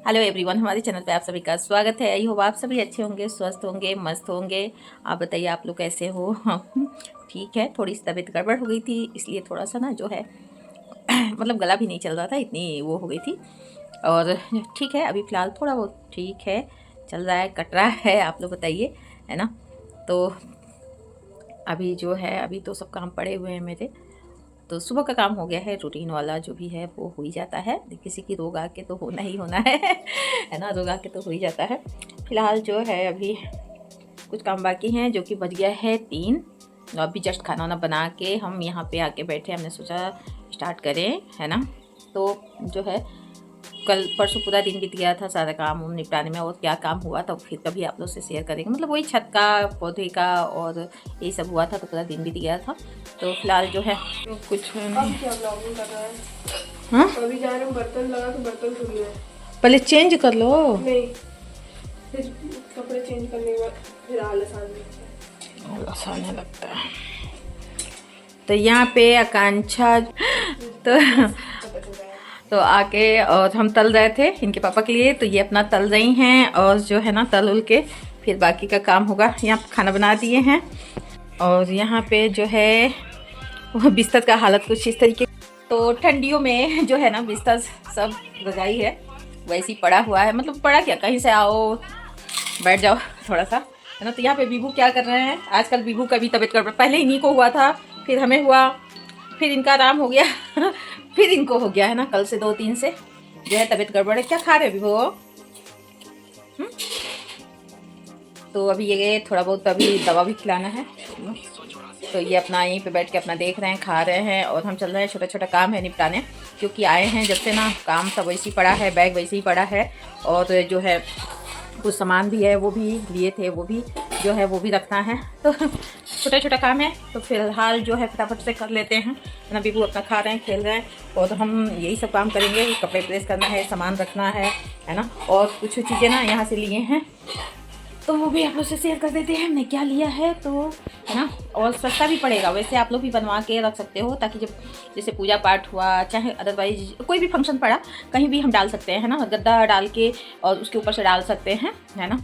Hello everyone, हमारे channel पे आप सभी का स्वागत है। आई होप आप सभी अच्छे होंगे, स्वस्थ होंगे, मस्त होंगे। आप बताइए आप लोग कैसे हो? ठीक है, थोड़ी सी तबीयत गड़बड़ हो गई थी, इसलिए थोड़ा सा ना जो है मतलब गला भी नहीं चल रहा था, इतनी वो हो गई थी। और ठीक है, अभी फ़िलहाल थोड़ा बहुत ठीक है, चल रहा है, कट रहा है। आप लोग बताइए, है ना? तो अभी जो है, अभी तो सब काम पड़े हुए हैं मेरे। तो सुबह का काम हो गया है, रूटीन वाला जो भी है वो हो ही जाता है। किसी की रोग आके तो होना ही होना है ना? रोग आके तो हो ही जाता है। फिलहाल जो है अभी कुछ काम बाकी हैं, जो कि बज गया है 3। तो अभी जस्ट खाना वाना बना के हम यहाँ पे आके बैठे, हमने सोचा स्टार्ट करें, है ना? तो जो है कल परसों पूरा दिन बीत गया था सारा काम निपटाने में, और क्या काम हुआ था फिर कभी आप लोग से शेयर करेंगे। मतलब वही छत का, पौधे का और यही सब हुआ था, तो पूरा दिन बीत गया था। तो फिलहाल जो है तो कुछ अब क्या ब्लॉगिंग कर रहा है? हाँ, अभी जा रहे हैं, बर्तन लगा के बर्तन धुल रहे हैं। पहले चेंज कर लो। नहीं, फिर कपड़े चेंज करने के बाद फिर आलस आने लगता है। तो यहाँ पे आकांक्षा तो पता चल रहा है। तो आके और हम तल रहे थे इनके पापा के लिए, तो ये अपना तल रही हैं और जो है ना तल उल के फिर बाकी का काम होगा। यहाँ पे खाना बना दिए हैं और यहाँ पे जो है वो बिस्तर का हालत कुछ इस तरीके। तो ठंडियों में जो है ना बिस्तर सब रजाई है वैसे ही पड़ा हुआ है। मतलब पड़ा क्या, कहीं से आओ बैठ जाओ थोड़ा सा, है ना? तो यहाँ पे बीबू क्या कर रहे हैं आजकल? बीबू का भी तबीयत गड़बड़, पहले इन्हीं को हुआ था, फिर हमें हुआ, फिर इनका आराम हो गया फिर इनको हो गया, है ना? कल से 2-3 से जो है तबीयत गड़बड़ है। क्या खा रहे बीबू? तो अभी ये थोड़ा बहुत अभी दवा भी खिलाना है। तो ये अपना यहीं पे बैठ के अपना देख रहे हैं, खा रहे हैं, और हम चल रहे हैं, छोटा छोटा काम है निपटाने, क्योंकि आए हैं जब से ना काम सब वैसे ही पड़ा है, बैग वैसे ही पड़ा है, और जो है कुछ सामान भी है वो भी लिए थे, वो भी जो है वो भी रखना है। तो छोटा छोटा काम है, तो फिलहाल जो है फटाफट से कर लेते हैं, है ना? बीबू अपना खा रहे हैं, खेल रहे हैं, और हम यही सब काम करेंगे। कपड़े प्रेस करना है, सामान रखना है ना? और कुछ चीज़ें ना यहाँ से लिए हैं, तो वो भी आप लोग से शेयर कर देते हैं हमने क्या लिया है, तो है ना? और सस्ता भी पड़ेगा। वैसे आप लोग भी बनवा के रख सकते हो, ताकि जब जैसे पूजा पाठ हुआ, चाहे अदरवाइज कोई भी फंक्शन पड़ा, कहीं भी हम डाल सकते हैं, है ना? गद्दा डाल के और उसके ऊपर से डाल सकते हैं, है ना?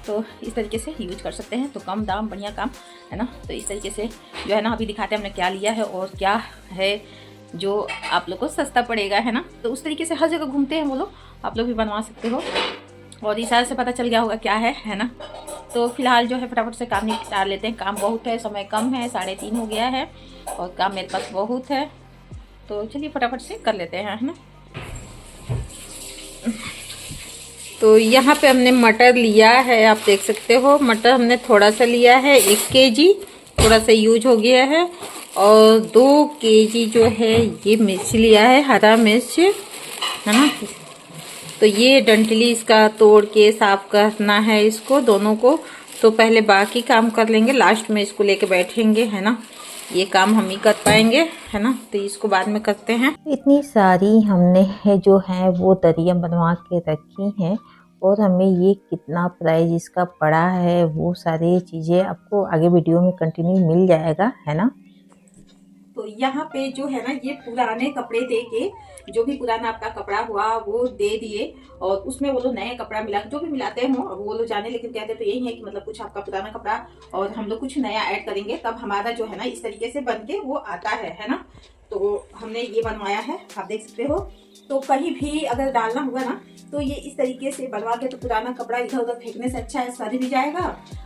तो इस तरीके से यूज कर सकते हैं। तो कम दाम बढ़िया काम, है ना? तो इस तरीके से जो है ना अभी दिखाते हैं हमने क्या लिया है और क्या है जो आप लोग को सस्ता पड़ेगा, है ना? तो उस तरीके से हर जगह घूमते हैं वो लोग, आप लोग भी बनवा सकते हो, और इशारे से पता चल गया होगा क्या है ना? तो फिलहाल जो है फटाफट से काम निपटा लेते हैं। काम बहुत है, समय कम है, 3:30 हो गया है और काम मेरे पास बहुत है, तो चलिए फटाफट से कर लेते हैं, है ना? तो यहाँ पे हमने मटर लिया है, आप देख सकते हो। मटर हमने थोड़ा सा लिया है, 1 केजी, थोड़ा सा यूज हो गया है। और 2 केजी जो है ये मिर्च लिया है, हरा मिर्च, है ना? तो ये डंठली इसका तोड़ के साफ करना है इसको दोनों को। तो पहले बाकी काम कर लेंगे, लास्ट में इसको लेके बैठेंगे, है ना? ये काम हम ही कर पाएंगे, है ना? तो इसको बाद में करते हैं। इतनी सारी हमने है जो है वो दरिया बनवा के रखी हैं, और हमें ये कितना प्राइस इसका पड़ा है वो सारी चीज़ें आपको आगे वीडियो में कंटिन्यू मिल जाएगा, है ना? तो यहाँ पे जो है ना ये पुराने कपड़े दे के, जो भी पुराना आपका कपड़ा हुआ वो दे दिए, और उसमें वो लोग नया कपड़ा मिला, जो भी मिलाते हो वो लोग जाने, लेकिन कहते तो यही है कि मतलब कुछ आपका पुराना कपड़ा और हम लोग कुछ नया ऐड करेंगे, तब हमारा जो है ना इस तरीके से बन के वो आता है ना? तो हमने ये बनवाया है, आप देख सकते हो। तो कहीं भी अगर डालना हुआ ना तो ये इस तरीके से बनवा के, तो पुराना कपड़ा इधर उधर फेंकने से अच्छा है सड़ भी जाएगा,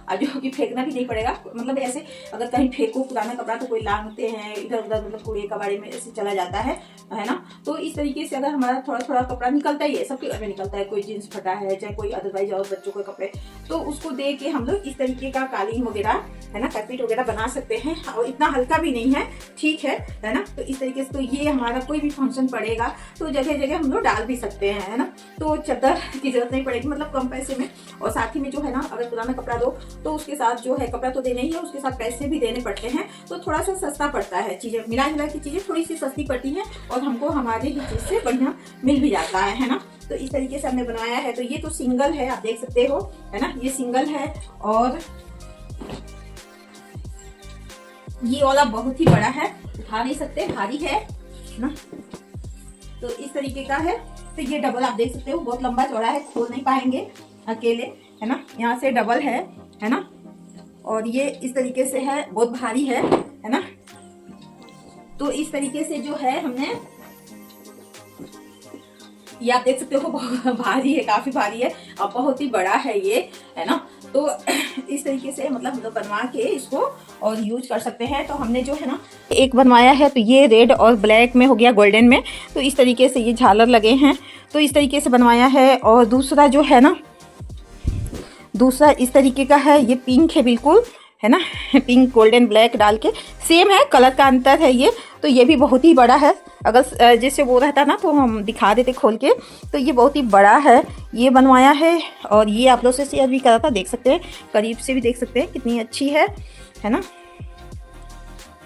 और जो कि फेंकना भी नहीं पड़ेगा। मतलब ऐसे अगर कहीं फेंको पुराना कपड़ा तो कोई लांगते हैं इधर उधर, मतलब कूड़े कबाड़े में ऐसे चला जाता है ना? तो इस तरीके से अगर हमारा थोड़ा थोड़ा कपड़ा निकलता ही है, सबके घर में निकलता है, कोई जीन्स फटा है, चाहे कोई अदरवाइज और बच्चों के कपड़े, तो उसको दे के हम लोग इस तरीके का कालीन वगैरह, है ना, कार्पेट वगैरह बना सकते हैं। और इतना हल्का भी नहीं है, ठीक है ना? तो इस तरीके से तो ये हमारा कोई भी फंक्शन पड़ेगा तो जगह जगह हम लोग डाल भी सकते हैं, है ना? तो चादर की जरूरत नहीं पड़ेगी, मतलब कम पैसे में। और साथ ही में जो है ना अगर पुराना कपड़ा दो तो उसके साथ जो है कपड़ा तो देना ही है, उसके साथ पैसे भी देने पड़ते हैं, तो थोड़ा सा सस्ता पड़ता है। चीजें मिला जुला की चीजें थोड़ी सी सस्ती पड़ती है, और हमको हमारी ही चीज से बढ़िया मिल भी जाता है ना? तो इस तरीके से हमने बनाया है। तो ये तो सिंगल है, आप देख सकते हो, है ना? ये सिंगल है, और ये वाला बहुत ही बड़ा है, उठा नहीं सकते, भारी है ना? तो इस तरीके का है। तो ये डबल आप देख सकते हो, बहुत लंबा चौड़ा है, खोल नहीं पाएंगे अकेले, है ना। यहाँ से डबल है ना। और ये इस तरीके से है, बहुत भारी है ना। तो इस तरीके से जो है हमने, ये आप देख सकते हो बहुत भारी है, काफी भारी है और बहुत ही बड़ा है ये, है ना। तो इस तरीके से मतलब बनवा के इसको और यूज कर सकते हैं। तो हमने जो है ना एक बनवाया है, तो ये रेड और ब्लैक में हो गया, गोल्डन में, तो इस तरीके से ये झालर लगे हैं, तो इस तरीके से बनवाया है। और दूसरा जो है ना, दूसरा इस तरीके का है, ये पिंक है बिल्कुल, है ना, पिंक गोल्डन ब्लैक डाल के, सेम है, कलर का अंतर है ये। तो ये भी बहुत ही बड़ा है, अगर जैसे वो रहता ना तो हम दिखा देते खोल के। तो ये बहुत ही बड़ा है, ये बनवाया है। और ये आप लोग से शेयर भी करा था, देख सकते हैं, करीब से भी देख सकते हैं कितनी अच्छी है ना।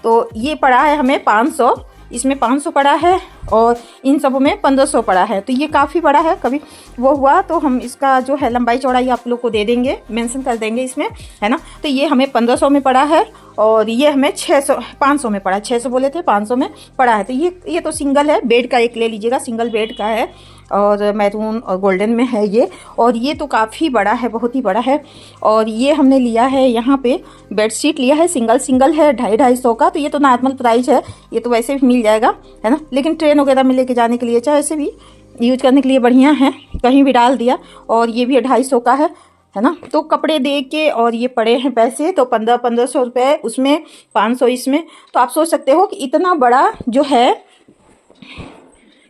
तो ये पड़ा है हमें 500, इसमें 500 पड़ा है और इन सब में 1500 पड़ा है। तो ये काफ़ी बड़ा है, कभी वो हुआ तो हम इसका जो है लंबाई चौड़ाई आप लोग को दे देंगे, मेंशन कर देंगे इसमें, है ना। तो ये हमें 1500 में पड़ा है और ये हमें 500 में पड़ा है, 600 बोले थे, 500 में पड़ा है। तो ये तो सिंगल है, बेड का एक ले लीजिएगा, सिंगल बेड का है और मैरून और गोल्डन में है ये। और ये तो काफ़ी बड़ा है, बहुत ही बड़ा है। और ये हमने लिया है, यहाँ पे बेडशीट लिया है, सिंगल है, 250-250 का। तो ये तो नॉर्मल प्राइस है, ये तो वैसे भी मिल जाएगा, है ना। लेकिन ट्रेन वगैरह में लेके जाने के लिए, चाहे ऐसे भी यूज करने के लिए बढ़िया है, कहीं भी डाल दिया। और ये भी 250 का है ना। तो कपड़े दे के और ये पड़े हैं पैसे, तो 1500 रुपये उसमें, 500 इसमें। तो आप सोच सकते हो कि इतना बड़ा जो है,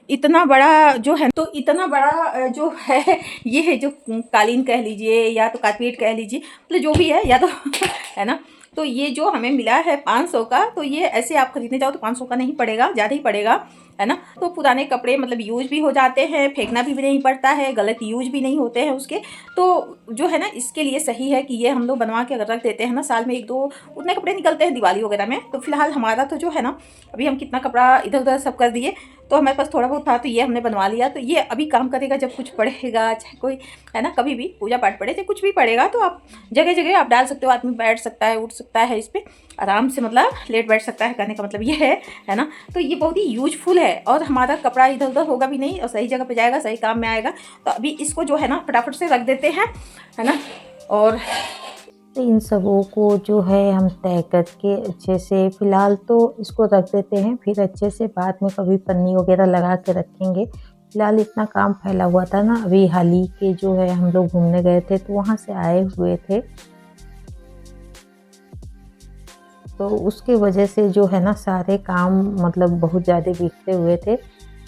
इतना बड़ा जो है, तो इतना बड़ा जो है, ये है जो कालीन कह लीजिए या तो कारपेट कह लीजिए, मतलब जो भी है, या तो है ना। तो ये जो हमें मिला है 500 का, तो ये ऐसे आप खरीदने जाओ तो 500 का नहीं पड़ेगा, ज़्यादा ही पड़ेगा, है ना। तो पुराने कपड़े मतलब यूज भी हो जाते हैं, फेंकना भी नहीं पड़ता है, गलत यूज भी नहीं होते हैं उसके। तो जो है ना, इसके लिए सही है कि ये हम लोग बनवा के अगर रख देते हैं ना, साल में 1-2 उतने कपड़े निकलते हैं दिवाली वगैरह में। तो फिलहाल हमारा तो जो है ना, अभी हम कितना कपड़ा इधर उधर सब कर दिए, तो हमारे पास थोड़ा बहुत था, तो ये हमने बनवा लिया। तो ये अभी काम करेगा जब कुछ पड़ेगा, चाहे कोई, है ना, कभी भी पूजा पाठ पड़े, चाहे कुछ भी पड़ेगा, तो आप जगह जगह आप डाल सकते हो, आदमी बैठ सकता है, उठ सकता है, इस पर आराम से मतलब लेट बैठ सकता है, कहने का मतलब ये है ना। तो ये बहुत ही यूजफुल है और हमारा कपड़ा इधर उधर होगा भी नहीं और सही जगह पे जाएगा, सही काम में आएगा। तो अभी इसको जो है ना फटाफट से रख देते हैं, है ना। और तो इन सबों को जो है हम तय करके अच्छे से फ़िलहाल तो इसको रख देते हैं, फिर अच्छे से बाद में कभी पन्नी वगैरह लगा के रखेंगे। फ़िलहाल इतना काम फैला हुआ था ना, अभी हाल ही के जो है हम लोग घूमने गए थे, तो वहाँ से आए हुए थे, तो उसके वजह से जो है ना सारे काम मतलब बहुत ज़्यादा बिखरे हुए थे।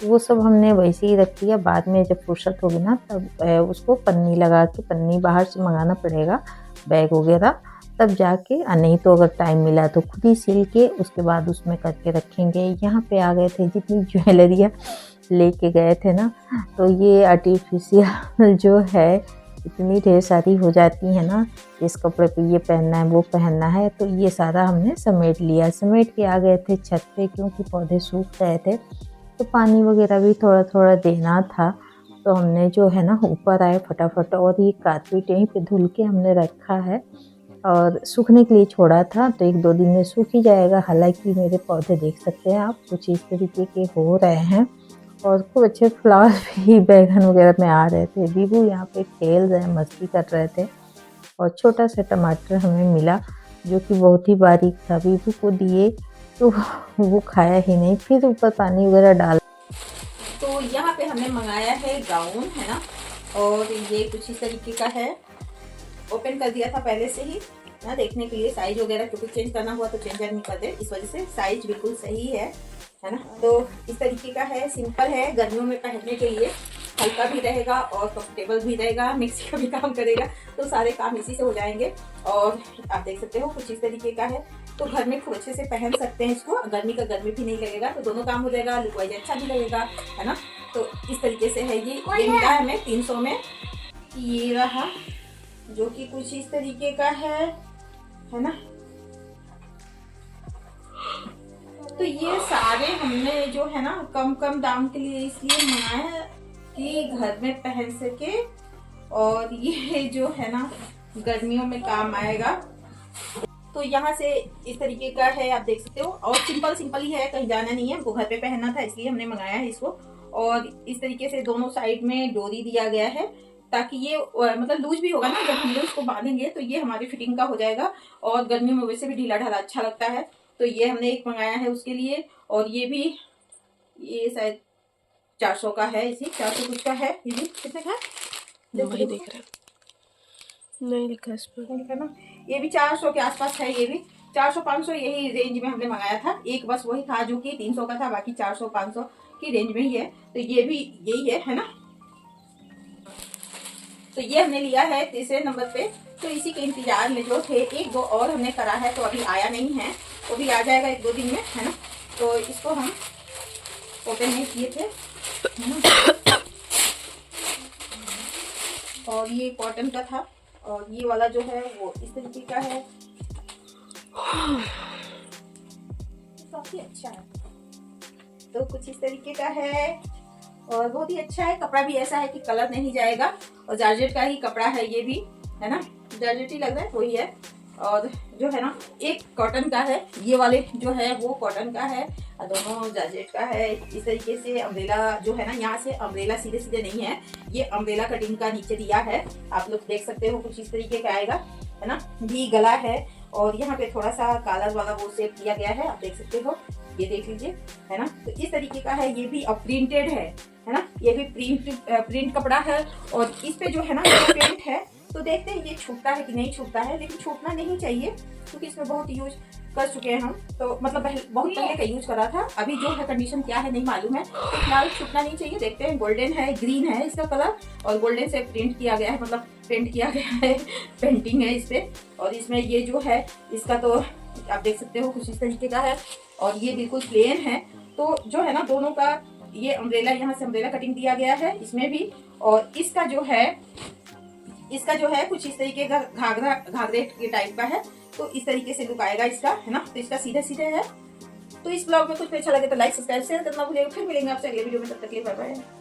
वो सब हमने वैसे ही रख दिया, बाद में जब फुर्सत होगी ना तब उसको पन्नी लगा के, पन्नी बाहर से मंगाना पड़ेगा बैग वगैरह, तब जाके, नहीं तो अगर टाइम मिला तो खुद ही सिल के उसके बाद उसमें करके रखेंगे। यहाँ पे आ गए थे, जितनी ज्वेलरियाँ लेके गए थे ना, तो ये आर्टिफिशियल जो है इतनी ढेर सारी हो जाती है ना, इस कपड़े पे ये पहनना है, वो पहनना है, तो ये सारा हमने समेट लिया। समेट के आ गए थे छत पे, क्योंकि पौधे सूख गए थे, तो पानी वगैरह भी थोड़ा थोड़ा देना था। तो हमने जो है ना ऊपर आए फटाफट, और ये कारपेट यहीं पे धुल के हमने रखा है और सूखने के लिए छोड़ा था, तो 1-2 दिन में सूख ही जाएगा। हालांकि मेरे पौधे देख सकते हैं आप, कुछ इस तरीके के हो रहे हैं और खूब अच्छे फ्लावर भी बैगन वगैरह में आ रहे थे। बीबू यहाँ पे खेल रहे, मस्ती कर रहे थे। और छोटा सा टमाटर हमें मिला जो कि बहुत ही बारीक था, बीबू को दिए तो वो खाया ही नहीं, फिर ऊपर पानी वगैरह डाल। तो यहाँ पे हमने मंगाया है गाउन, है ना, और ये कुछ इस तरीके का है। ओपन कर दिया था पहले से ही ना, देखने के लिए साइज वगैरह, क्योंकि चेंज करना हुआ तो चेंज नहीं कर दे, इस वजह से साइज बिल्कुल सही है ना। तो इस तरीके का है, सिंपल है, गर्मियों में पहनने के लिए, हल्का भी रहेगा और कंफर्टेबल भी रहेगा, मिक्सी का भी काम करेगा, तो सारे काम इसी से हो जाएंगे। और आप देख सकते हो कुछ इस तरीके का है, तो घर में खूब अच्छे से पहन सकते हैं इसको, गर्मी का गर्मी भी नहीं लगेगा, तो दोनों काम हो जाएगा, लुक वाइज अच्छा भी लगेगा, है ना। तो इस तरीके से है ये मिला है हमें 300 में। ये रहा जो कि कुछ इस तरीके का है ना। तो ये सारे हमने जो है ना कम कम दाम के लिए इसलिए मंगाए हैं कि घर में पहन सके, और ये जो है ना गर्मियों में काम आएगा। तो यहाँ से इस तरीके का है, आप देख सकते हो, और सिंपल ही है, कहीं जाना नहीं है, हमको घर पे पहनना था इसलिए हमने मंगाया है इसको। और इस तरीके से दोनों साइड में डोरी दिया गया है ताकि ये मतलब लूज भी होगा ना, जब हम लोग इसको बांधेंगे तो ये हमारी फिटिंग का हो जाएगा। और गर्मियों में वैसे भी ढीला ढाला अच्छा लगता है, तो ये हमने एक मंगाया है उसके लिए। और ये भी, ये शायद 400 का है, इसी 400 कुछ का है। ये भी कितने का है? नहीं देख रहे, नहीं लिखा इस पर। लिखा ना, ये भी 400 के आसपास है। ये भी 400-500 यही रेंज में हमने मंगाया था। एक बस वही था जो कि 300 का था, बाकी 400-500 की रेंज में ही है। तो ये भी यही है ना। तो ये हमने लिया है तीसरे नंबर पे। तो इसी के इंतजार में जो थे, एक दो और हमने करा है तो अभी आया नहीं है, वो भी आ जाएगा 1-2 दिन में, है ना। तो इसको हम ओपन नहीं किए थे, है ना। और ये कॉटन का था, और ये वाला जो है वो इस तरीके का है, काफी अच्छा है। तो कुछ इस तरीके का है और बहुत ही अच्छा है। कपड़ा भी ऐसा है कि कलर नहीं जाएगा, और जॉर्जेट का ही कपड़ा है ये भी, है ना। जॉर्जेट ही लग रहा है, वही है। और जो है ना, एक कॉटन का है, ये वाले जो है वो कॉटन का है, और दोनों जॉर्जेट का है। इस तरीके से अम्ब्रेला जो है ना, यहाँ से अम्ब्रेला सीधे सीधे नहीं है, ये अम्ब्रेला कटिंग का नीचे दिया है। आप लोग देख सकते हो, कुछ इस तरीके का आएगा, है ना। भी गला है, और यहाँ पे थोड़ा सा कॉलर वाला वो शेप किया गया है, आप देख सकते हो, ये देख लीजिए, है ना। तो इस तरीके का है, ये भी अब प्रिंटेड है ना। ये भी प्रिंट कपड़ा है, और इस पे जो है ना प्रिंट है। तो देखते हैं ये छूटता है कि नहीं छूटता है, लेकिन छूटना नहीं चाहिए क्योंकि इसमें बहुत यूज कर चुके हैं हम। तो मतलब बहुत पहले का यूज करा था, अभी जो है कंडीशन क्या है नहीं मालूम है, तो फिलहाल छूटना नहीं चाहिए। देखते हैं, गोल्डन है, ग्रीन है इसका कलर, और गोल्डन से प्रिंट किया गया है, मतलब पेंट किया गया है, पेंटिंग है इस पे। और इसमें ये जो है इसका तो आप देख सकते हो कुछ इस तरीके का है, और ये बिल्कुल प्लेन है। तो जो है ना, दोनों का ये अम्ब्रेला, यहाँ से अम्ब्रेला कटिंग दिया गया है इसमें भी। और इसका जो है कुछ इस तरीके का घाघरे के टाइप का है। तो इस तरीके से लुक आएगा इसका, है ना। तो इसका सीधे सीधे है। तो इस ब्लॉग में कुछ अच्छा लगे तो लाइक, सब्सक्राइब, शेयर करना भूलिएगा। फिर मिलेंगे आपसे अगले वीडियो में, तब तक के लिए बाय बाय।